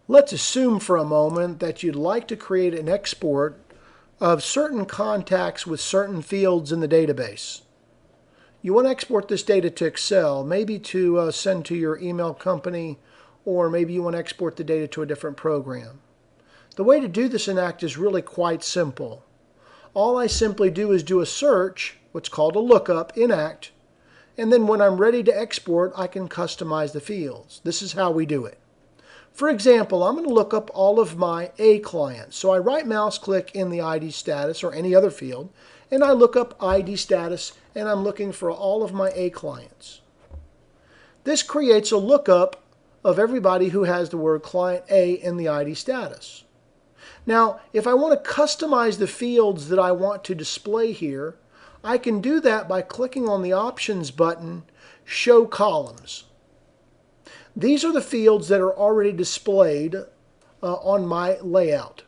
Let's assume for a moment that you'd like to create an export of certain contacts with certain fields in the database. You want to export this data to Excel, maybe to send to your email company, or maybe you want to export the data to a different program. The way to do this in Act is really quite simple. All I simply do is do a search, what's called a lookup in Act, and then when I'm ready to export, I can customize the fields. This is how we do it. For example, I'm going to look up all of my A clients. So I right mouse click in the ID status or any other field, and I look up ID status, and I'm looking for all of my A clients. This creates a lookup of everybody who has the word client A in the ID status. Now, if I want to customize the fields that I want to display here, I can do that by clicking on the Options button, Show Columns. These are the fields that are already displayed on my layout.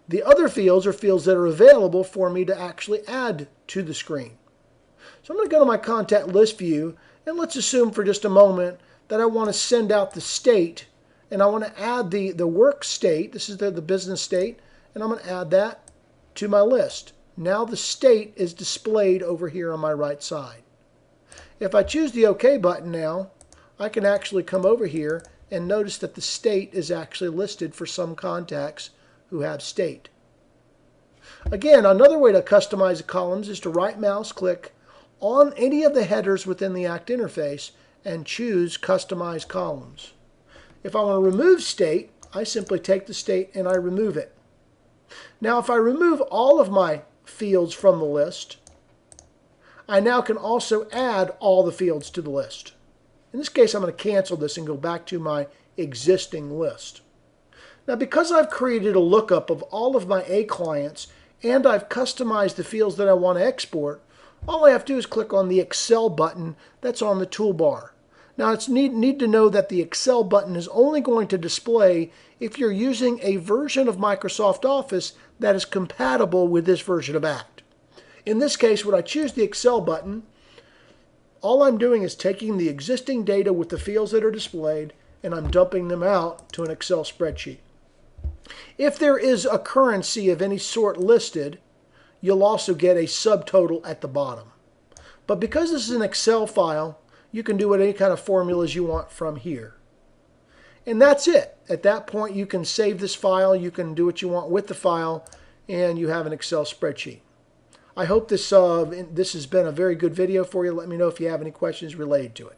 The other fields are fields that are available for me to actually add to the screen. So I'm going to go to my Contact List view, and let's assume for just a moment that I want to send out the state, and I want to add the work state. This is the business state, and I'm going to add that to my list. Now the state is displayed over here on my right side. If I choose the OK button now, I can actually come over here and notice that the state is actually listed for some contacts who have state. Again, another way to customize the columns is to right mouse click on any of the headers within the Act interface and choose Customize Columns. If I want to remove state, I simply take the state and I remove it. Now if I remove all of my fields from the list, I now can also add all the fields to the list. In this case, I'm going to cancel this and go back to my existing list. Now, because I've created a lookup of all of my A clients and I've customized the fields that I want to export, all I have to do is click on the Excel button that's on the toolbar. Now, it's need to know that the Excel button is only going to display if you're using a version of Microsoft Office that is compatible with this version of Act. In this case, when I choose the Excel button, all I'm doing is taking the existing data with the fields that are displayed and I'm dumping them out to an Excel spreadsheet. If there is a currency of any sort listed, you'll also get a subtotal at the bottom. But because this is an Excel file, you can do any kind of formulas you want from here. And that's it. At that point, you can save this file, you can do what you want with the file, and you have an Excel spreadsheet. I hope this has been a very good video for you. Let me know if you have any questions related to it.